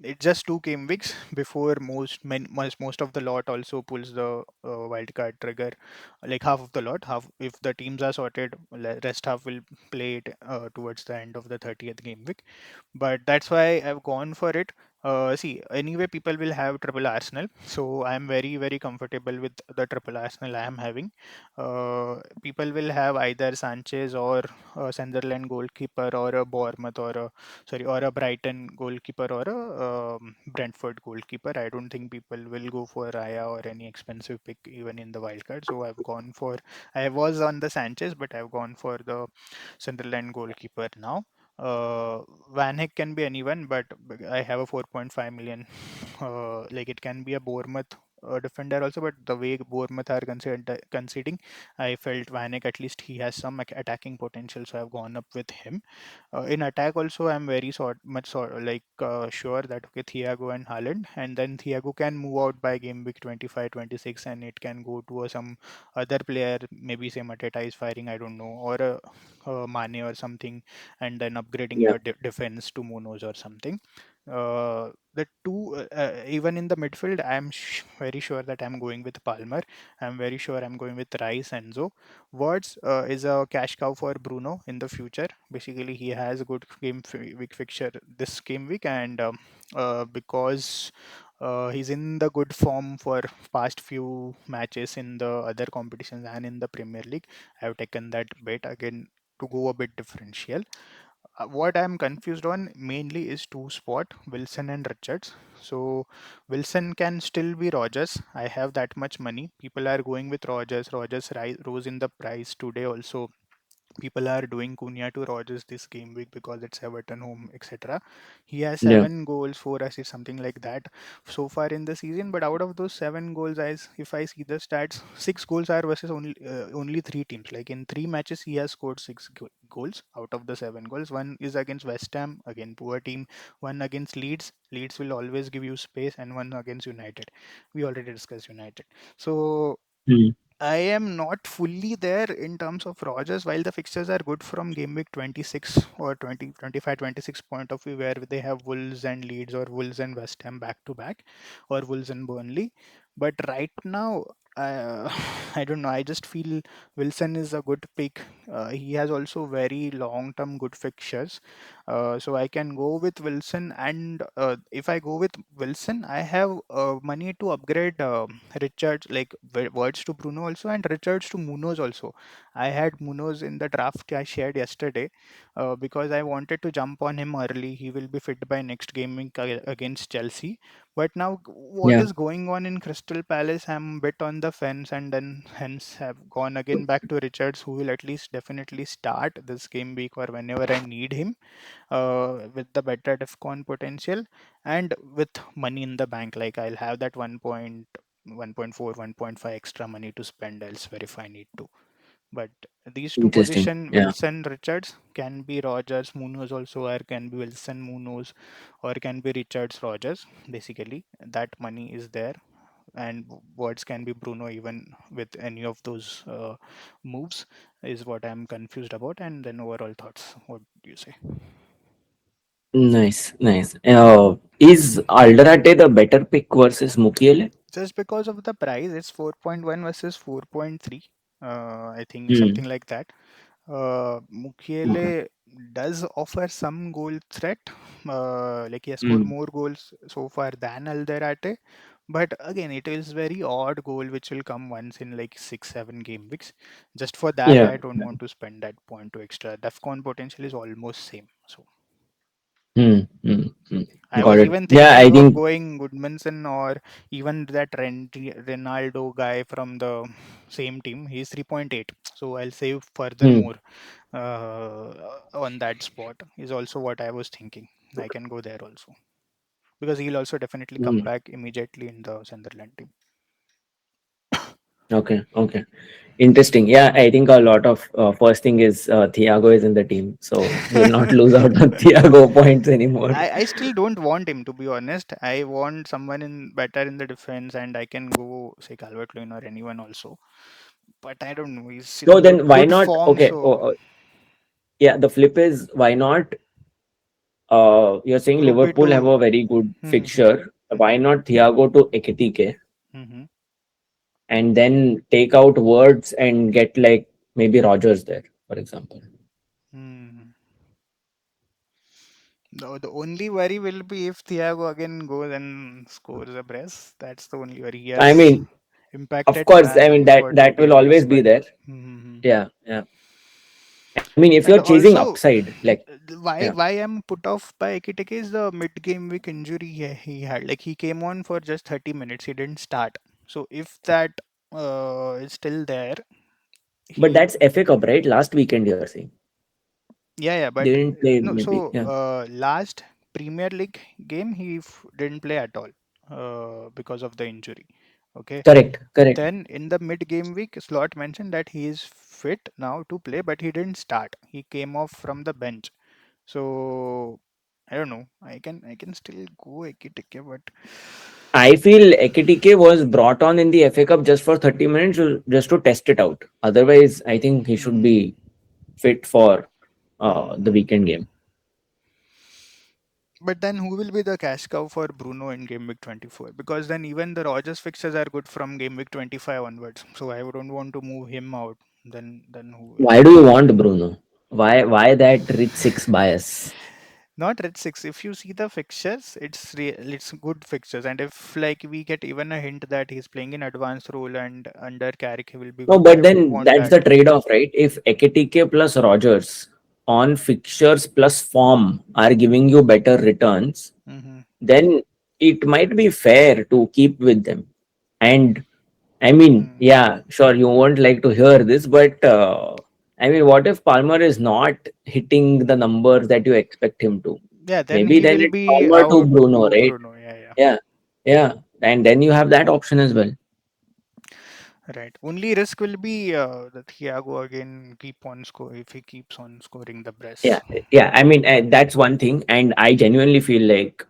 it's just two game weeks before most of the lot also pulls the wild card trigger. Like half of the lot, half if the teams are sorted, rest half will play it towards the end of the 30th game week. But that's why I've gone for it. See, anyway, people will have triple Arsenal, so I'm very very comfortable with the triple Arsenal I am having. People will have either Sanchez or a Sunderland goalkeeper, or a Bournemouth, or a sorry, or a Brighton goalkeeper, or a Brentford goalkeeper. I don't think people will go for Raya or any expensive pick even in the wildcard. So I've gone for, I was on the Sanchez, but I've gone for the Sunderland goalkeeper now. Uh, Van Hijk can be anyone, but I have a 4.5 million. Like it can be a Bournemouth defender also, but the way Bournemouth are conceding, I felt Van Hijk, at least he has some attacking potential, so I've gone up with him. In attack also, I'm very sure that okay, Thiago and Haaland, and then Thiago can move out by game week 25, 26, and it can go to some other player, maybe say Mateta is firing, I don't know, or Mane or something, and then upgrading Yeah. your defense to Munoz or something. The two, even in the midfield, very sure that I'm going with Palmer. I'm very sure I'm going with Rice and Enzo. Words is a cash cow for Bruno in the future. Basically, he has a good week fixture this game week, and because he's in the good form for past few matches in the other competitions and in the Premier League, I've taken that bet again to go a bit differential. What I'm confused on mainly is two spot, Wilson and Richards. So Wilson can still be Rogers. I have that much money. People are going with Rogers. Rogers rose in the price today also. People are doing Cunha to Rogers this game week because it's Everton home, etc. He has Yeah. 7 goals, 4 assists, something like that so far in the season. But out of those 7 goals, if I see the stats, 6 goals are versus only 3 teams. Like in 3 matches, he has scored goals out of the 7 goals. One is against West Ham, again poor team. One against Leeds. Leeds will always give you space, and one against United. We already discussed United. So Mm. I am not fully there in terms of Rogers, while the fixtures are good from game week 26 or 20, 25, 26 point of view, where they have Wolves and Leeds, or Wolves and West Ham back to back, or Wolves and Burnley. But right now, uh, I don't know. I just feel Wilson is a good pick. He has also very long term good fixtures. So I can go with Wilson, and if I go with Wilson, I have money to upgrade Richards, like words to Bruno also, and Richards to Munoz also. I had Munoz in the draft I shared yesterday because I wanted to jump on him early. He will be fit by next game week against Chelsea. But now, what Yeah. is going on in Crystal Palace? I'm a bit on the fence, and then hence have gone again back to Richards, who will at least definitely start this game week or whenever I need him, with the better DEFCON potential and with money in the bank. Like I'll have that 1.4, 1.5 extra money to spend elsewhere if I need to. But these two Interesting. position, Yeah. Wilson, Richards, can be Rogers, Munoz also, or can be Wilson, Munoz, or can be Richards, Rogers. Basically, that money is there, and words can be Bruno even with any of those moves. Is what I'm confused about. And then overall thoughts. What do you say? Nice, nice. Is Alderate the better pick versus Mukiele? Just because of the price, it's 4.1 versus 4.3. I think Hmm. something like that. Okay. Mukiele does offer some goal threat. Like he has scored Hmm. more goals so far than Alderate. But again, it is very odd goal which will come once in like 6-7 game weeks. Just for that, Yeah. I don't want to spend that point to extra. Defcon potential is almost same. So Hmm. Hmm. Hmm. I Got was it. even Yeah, I thinking of think. going Goodmanson or even that Ronaldo guy from the same team. He's 3.8, so I'll save further Hmm. more on that spot. Is also what I was thinking. I can go there also because he'll also definitely come Hmm. back immediately in the Sunderland team. Okay. Okay. Interesting. Yeah, I think a lot of first thing is Thiago is in the team, so we'll not lose out on Thiago points anymore. I still don't want him to be honest. I want someone in better in the defense, and I can go say Calvert Lewin or anyone also. But I don't know. He's So in then why good not? form, Okay. so Yeah, the flip is why not? You're saying group it Liverpool have to. a very good Mm-hmm. fixture. Why Mm-hmm. not Thiago to Ekitike Mm-hmm. and then take out words and get like maybe Rogers there, for example? Mm. The only worry will be if Thiago again goes and scores a brace. That's the only worry. He I has mean, of impacted course, I mean man that for two that will games, always be but there. Mhm. Yeah, yeah. I mean, if you're And chasing also upside, like why yeah, why I'm put off by Ekitike is the mid game week injury he had. Like he came on for just 30 minutes. He didn't start. So if that is still there, but he that's FA Cup, right? Last weekend, you're saying yeah, they but didn't play no. midweek. So Yeah, last Premier League game he didn't play at all because of the injury. Okay. correct, correct. Then in the mid game week, Slot mentioned that he is fit now to play, but he didn't start. He came off from the bench. So I don't know. I can still go Ekitike, but I feel Ekitike was brought on in the FA Cup just for 30 minutes, just to test it out. Otherwise, I think he should mm, be fit for the mm. weekend game. But then who will be the cash cow for Bruno in game week 24? Because then even the Rogers fixtures are good from game week 25 onwards. So I don't want to move him out. Then who will? Why do you want Bruno? Why that rich six bias? Not red six. If you see the fixtures, it's good fixtures. And if like we get even a hint that he's playing in advanced role and under Carrick he will be No, good, I but would then want that's that. the trade-off, right? If Ekitike plus Rogers on fixtures plus form are giving you better returns, Mm-hmm. then it might be fair to keep with them. And I mean, Mm. yeah, sure, you won't like to hear this, but I mean, what if Palmer is not hitting the numbers that you expect him to? Yeah, then Maybe he then will it's be Palmer to out Bruno, to right? Bruno. Yeah, yeah. Yeah, yeah, and then you have that option as well. Right. Only risk will be that Thiago again keep on score if he keeps on scoring the Yeah, brace. yeah. I mean, that's one thing, and I genuinely feel like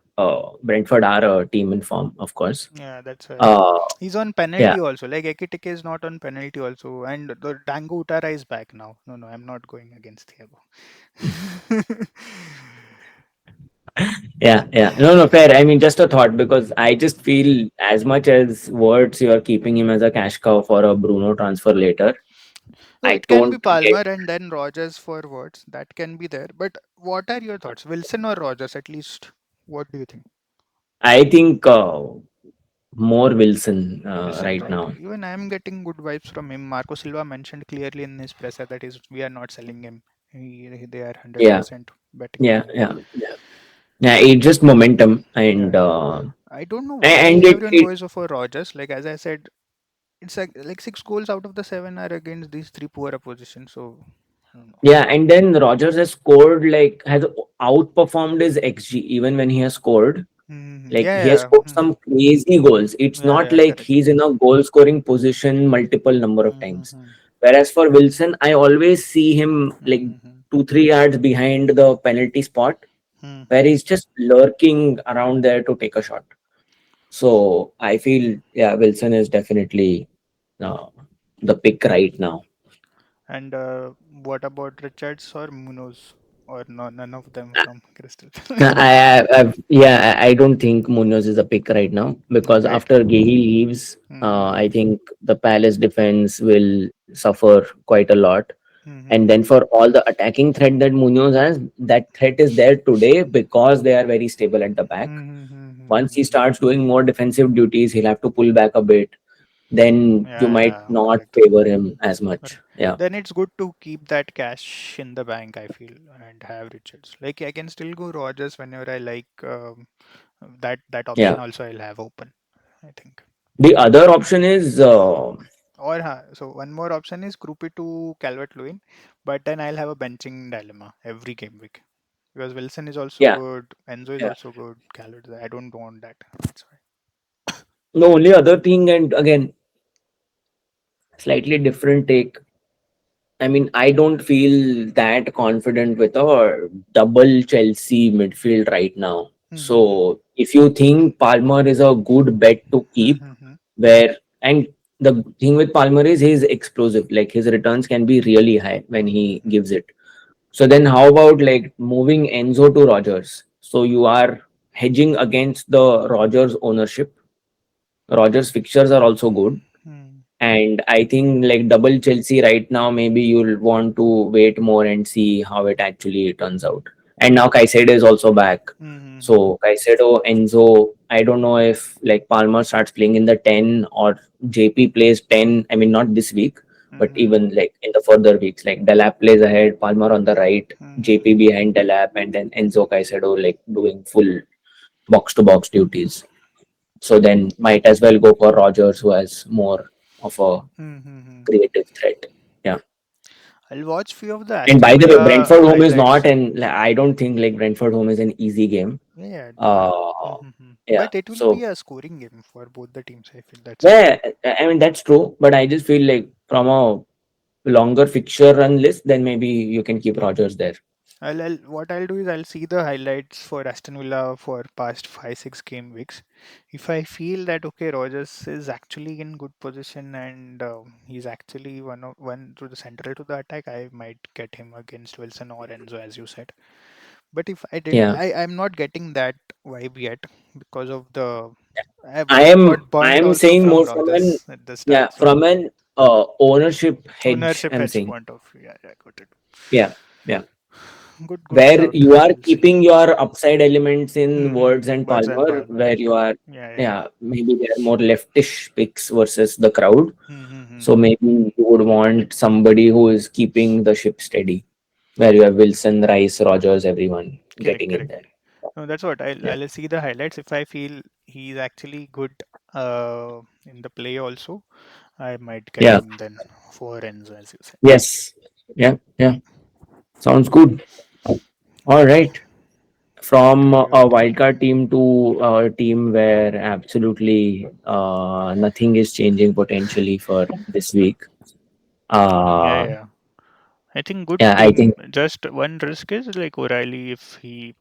Brentford are a team in form, of course. Yeah, that's right. Uh, He's on yeah, penalty also. Like Ekitike is not on penalty also, and the Dango Utara is back now. No, no, I'm not going against Thiago. yeah, yeah. No, no, fair. I mean, just a thought because I just feel as much as words you are keeping him as a cash cow for a Bruno transfer later. No, I it can be don't get. Palmer and then Rogers forwards. That can be there. But what are your thoughts? Wilson or Rogers at least? What do you think? I think more Wilson Wilson, right right? now. Even I am getting good vibes from him. Marco Silva mentioned clearly in his presser that is we are not selling him. They are Yeah, 100% betting on yeah, him. yeah, yeah. Yeah, it's just momentum and Yeah. I don't know why and everyone it goes for Rogers. Like as I said, it's like 6 goals out of the seven are against these three poor opposition. So I don't know. yeah, and then Rogers has scored like has outperformed his XG even when he has scored. Like Yeah, he has yeah, scored some crazy goals. It's yeah, not yeah, like correct. he's in a goal scoring position multiple number of times. Mm-hmm. Whereas for Wilson, I always see him like Mm-hmm. 2-3 yards behind the penalty spot, where Mm-hmm. he's just lurking around there to take a shot. So I feel, yeah, Wilson is definitely uh, the pick right now. And what about Richards or Munoz? Or no, none of them from Crystal? I don't think Munoz is a pick right now because Right. after Gehi leaves, Mm-hmm. I think the Palace defense will suffer quite a lot. And Mm-hmm. then for all the attacking threat that Munoz has, that threat is there today because they are very stable at the back. Once he Mm-hmm. starts doing more defensive duties, he'll have to pull back a bit. Then you Yeah, might yeah, not correct. favor him as much. Correct. Yeah. Then it's good to keep that cash in the bank, I feel, and have Richards. Like I can still go Rogers whenever I like. That Yeah. option also I'll have open, I think. The other option is, Or so one more option is Krupi to Calvert Lewin, but then I'll have a benching dilemma every game week because Wilson is also yeah. good, Enzo is Yeah. also good, Calvert. I don't want that. That's why. The only other thing, and again, slightly different take. I mean, I don't feel that confident with a double Chelsea midfield right now. So if you think Palmer is a good bet to keep, where and the thing with Palmer is he's explosive, like his returns can be really high when he gives it. So then how about like moving Enzo to Rogers? So you are hedging against the Rogers ownership. Rogers fixtures are also good. And I think like double Chelsea right now, maybe you'll want to wait more and see how it actually turns out. And now Caicedo is also back. So Caicedo, Enzo, I don't know if like Palmer starts playing in the 10 or JP plays 10. I mean, not this week, but even like in the further weeks, like Delap plays ahead, Palmer on the right, JP behind Delap, and then Enzo Caicedo like doing full box to box duties. So then might as well go for Rogers, who has more of a creative threat. Yeah. I'll watch few of the And Aston by the way, Villa Brentford home is not, highlights. and like, I don't think like Brentford home is an easy game. Yeah, Uh, yeah. but it will be So a scoring game for both the teams. I feel that's why. yeah, I mean that's true, but I just feel like from a longer fixture run list, then maybe you can keep Rogers there. What I'll do is I'll see the highlights for Aston Villa for past 5 6 game weeks. If I feel that okay, Rogers is actually in good position and he's actually one to the central to the attack, I might get him against Wilson or Enzo as you said. But if I didn't, Yeah. I'm not getting that vibe yet because of the I've I am got I burnt am also saying from more from an Rogers at the start. yeah, So from an ownership hedge, ownership I'm hedge saying. point of view, yeah, yeah, got it. Yeah. Yeah. Good Where shout. you are We'll see. keeping your upside elements in Words and Birds and Palmer, Palmer, where right? you are, Yeah, yeah. yeah, maybe they are more leftish picks versus the crowd. So Mm-hmm. maybe you would want somebody who is keeping the ship steady, where you have Wilson, Rice, Rogers, everyone Correct, getting in correct. there. No, that's what Yeah. I'll see the highlights. If I feel he's actually good in the play also, I might get Yeah. him then for Enzo as you said. Yes. Yeah. Yeah. Sounds good. All right. From a Good. wildcard team to a team where absolutely nothing is changing potentially for this week. Yeah, Uh, yeah. I think good yeah, I team. think, Just one risk is like O'Reilly if he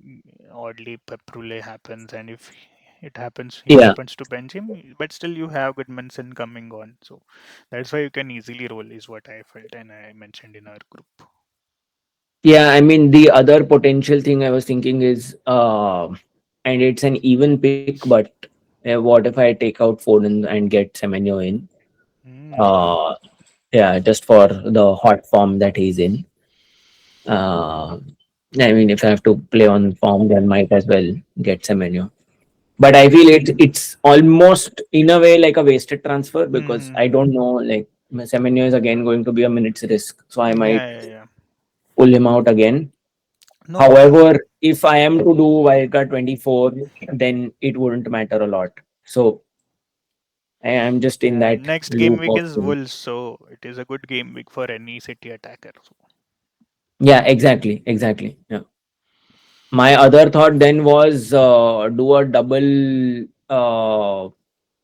oddly Peprule happens and if it happens he yeah, happens to bench him, but still you have Goodmanson coming on, so that's why you can easily roll is what I felt and I mentioned in our group. yeah. I mean, the other potential thing I was thinking is, and it's an even pick, but what if I take out Foden and get Semenyo in? Hmm. Uh, yeah, just for the hot form that he's in. Uh, I mean, if I have to play on form, then might as well get Semenyo. But I feel it's almost in a way like a wasted transfer because I Hmm. don't know, like Semenyo is again going to be a minutes risk, so I might Yeah, yeah, yeah. pull him out again. No. However, if I am to do wildcard 24, then it wouldn't matter a lot. So I am just in Yeah. that Next game loop week of is things. Wolves, so it is a good game week for any City attacker. So. Yeah, exactly, exactly. Yeah. My other thought then was do a double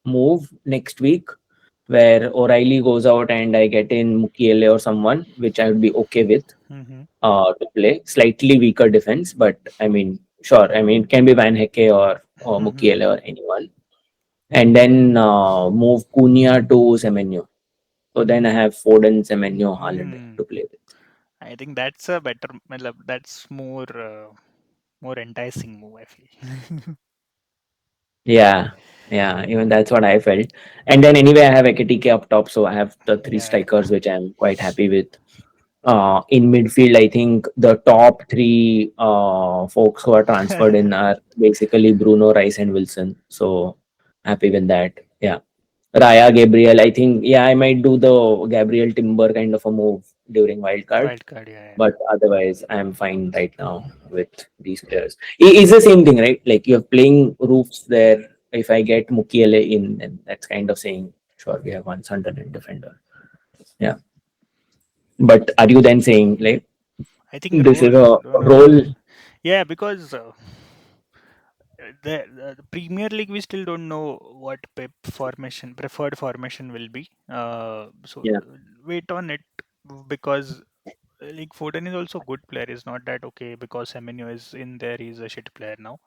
move next week. where O'Reilly goes out and I get in Mukiele or someone, which I would be okay with Mm-hmm. to play. Slightly weaker defense, but I mean, sure. I mean, it can be Van Hecke or Mm-hmm. Mukiele or anyone. And then move Cunha to Semenyo. So then I have Foden, Semenyo, Haaland Hmm. to play with. I think that's a better, matlab, that's more enticing move, I feel. Yeah, yeah, even that's what I felt. And then anyway, I have Ekitike up top, so I have the three Yeah, strikers, which I'm quite happy with. In midfield, I think the top three folks who are transferred yeah. in are basically Bruno, Rice, and Wilson. So happy with that. Yeah. Raya, Gabriel, I think, yeah, I might do the Gabriel Timber kind of a move during Wildcard, Wild card, yeah, but otherwise, I'm fine right now with these players. It's the same thing, right? Like you're playing roofs there. If I get Mukiele in, then that's kind of saying, sure, we have one Sunderland defender. Yeah. But are you then saying, like, I think this role, is a no, no, no. role? Yeah, because the Premier League, we still don't know what Pep formation, preferred formation will be. So Yeah. wait on it because like Foden is also a good player. It's not that okay because Semenyo is in there, he's a shit player now.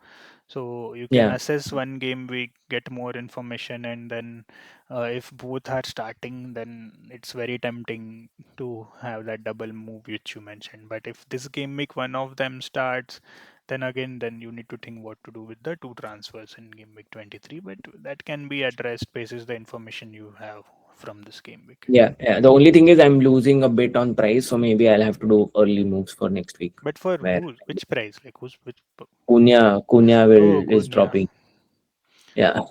So you can Yeah. assess one game week, get more information, and then if both are starting, then it's very tempting to have that double move which you mentioned. But if this game week one of them starts, then again, then you need to think what to do with the two transfers in game week 23. But that can be addressed basis the information you have from this game week. Yeah. Yeah. The only thing is I'm losing a bit on price, so maybe I'll have to do early moves for next week. But for Where who? Which price? Like who's which? Cunha Oh, will is Cunha. dropping. Yeah.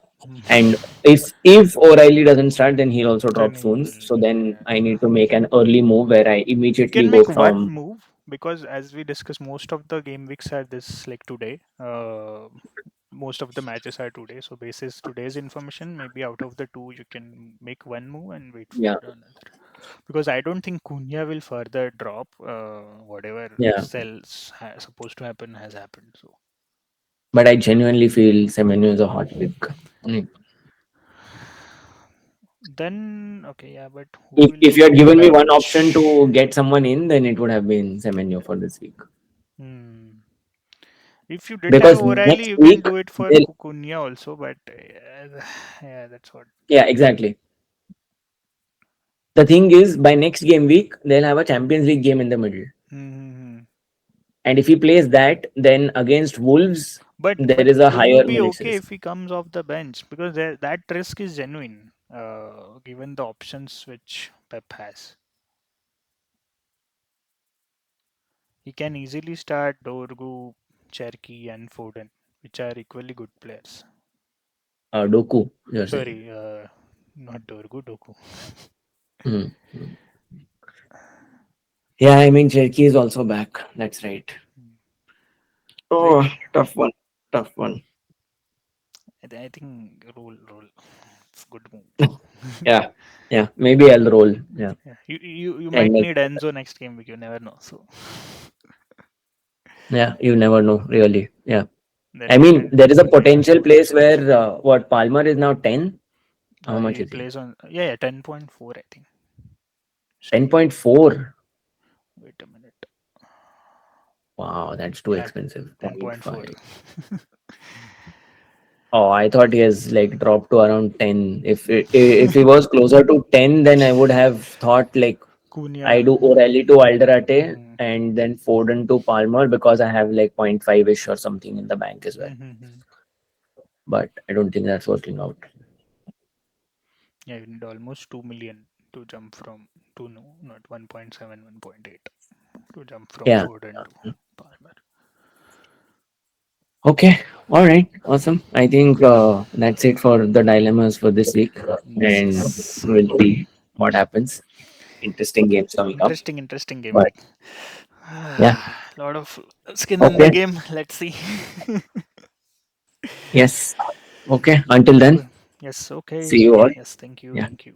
And if O'Reilly doesn't start, then he'll also Then drop he soon. will. So then Yeah. I need to make an early move where I You immediately can go make one from move because as we discussed, most of the game weeks are this like today. Most of the matches are today. So basis today's information, maybe out of the two, you can make one move and wait for yeah, another. Because I don't think Cunha will further drop. Whatever yeah. sells supposed to happen has happened. So But I genuinely feel Semenyo is a hot pick. Mm. then okay, yeah. But who If will if be you had on the given me one option bench? to get someone in, then it would have been Semenyo for this week. Hmm. If you didn't have Because O'Reilly, next you can week do it for they'll Cunha also. But yeah, that's what. yeah, exactly. The thing is by next game week, they'll have a Champions League game in the middle. Mm-hmm. And if he plays that, then against Wolves, there But is a will you higher be minutes okay risk. if he comes off the bench? Because that risk is genuine, given the options which Pep has. He can easily start Dorgu, Cherki, and Foden, which are equally good players. Doku, you're saying. Sorry, not Dorgu, Doku. Hmm. Yeah, I mean, Cherky is also back. That's right. Like, Oh, tough one. Tough one. I think roll. It's good move. Yeah. Yeah. Maybe I'll roll. Yeah. Yeah, you And might then, need Enzo next game week. You never know. So yeah, you never know, really. Yeah. I then mean, there is a potential place where what Palmer is now 10. How much he is he? plays on yeah 10.4 I think stream. 10.4. Wait a minute. Wow, that's too Yeah, expensive. Point 10.4. 0.5. Oh, I thought he has like dropped to around 10. If he was closer to 10, then I would have thought like I Cunha. do O'Reilly to Alderate Mm-hmm. and then Foden to Palmer because I have like 0.5 ish or something in the bank as well. Mm-hmm. But I don't think that's working out. Yeah, you need almost 2 million to jump from to no, not 1.7, 1.8 to jump from Yeah. Foden to Palmer. Okay. All right. Awesome. I think that's it for the dilemmas for this week. Yes, And yes. we'll see what happens. Interesting games coming up. Interesting game But week. yeah. Lot of skin in the Okay. game. Let's see. Yes. Okay. Until then, Cool. Yes. Okay. see you all. Yes. Thank you. Yeah. Thank you.